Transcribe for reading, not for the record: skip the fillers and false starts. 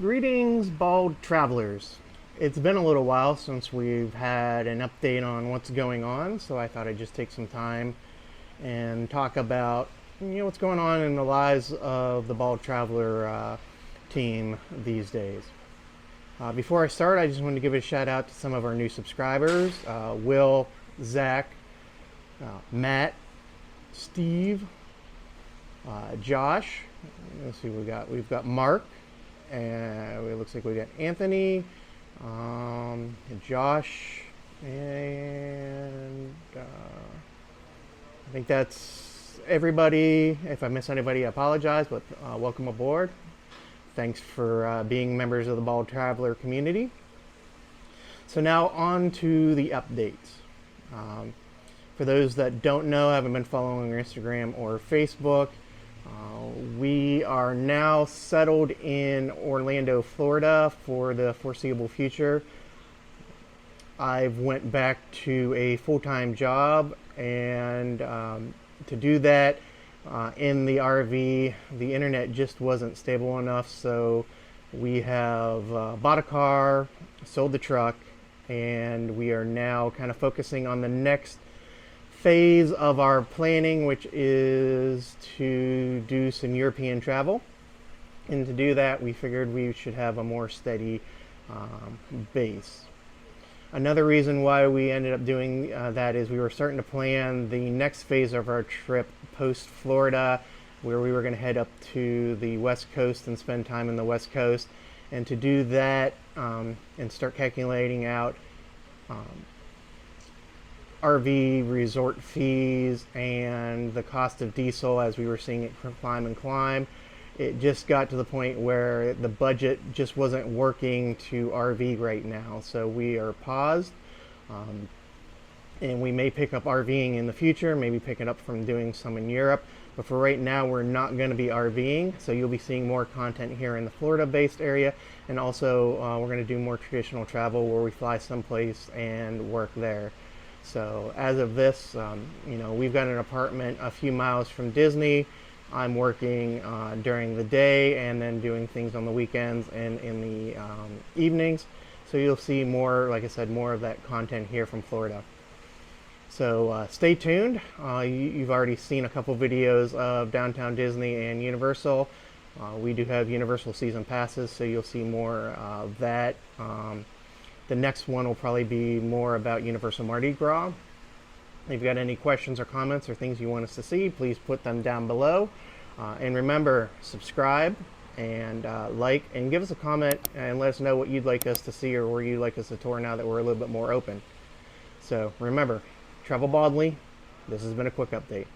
Greetings, bald travelers. It's been a little while since we've had an update on what's going on, so I thought I'd just take some time and talk about what's going on in the lives of the bald traveler team these days. Before I start, I just wanted to give a shout out to some of our new subscribers: Will, Zach, Matt, Steve, Josh. Let's see, we've got Mark. And it looks like we got Anthony, Josh, and I think that's everybody. If I miss anybody, I apologize, but welcome aboard. Thanks for being members of the Bald Traveler community. So now on to the updates. For those that don't know, haven't been following our Instagram or Facebook, we are now settled in Orlando, Florida for the foreseeable future. I've went back to a full-time job, and to do that in the RV, the internet just wasn't stable enough, so we have bought a car, sold the truck, and we are now kind of focusing on the next phase of our planning, which is to do some European travel. And to do that, we figured we should have a more steady base. Another reason why we ended up doing that is we were starting to plan the next phase of our trip post Florida, where we were going to head up to the West Coast and spend time in the West Coast. And to do that and start calculating out RV resort fees and the cost of diesel as we were seeing it climb, it just got to the point where the budget just wasn't working to RV right now. So we are paused, and we may pick up RVing in the future, maybe pick it up from doing some in Europe. But for right now, we're not going to be RVing, so you'll be seeing more content here in the Florida-based area, and also we're going to do more traditional travel where we fly someplace and work there. So as of this, we've got an apartment a few miles from Disney. I'm working during the day and then doing things on the weekends and in the evenings. So you'll see more, like I said, more of that content here from Florida. So stay tuned. You've already seen a couple videos of Downtown Disney and Universal. We do have Universal season passes, so you'll see more of that. The next one will probably be more about Universal Mardi Gras. If you've got any questions or comments or things you want us to see, please put them down below. And remember, subscribe and like, and give us a comment and let us know what you'd like us to see or where you'd like us to tour now that we're a little bit more open. So remember, travel baldly. This has been a quick update.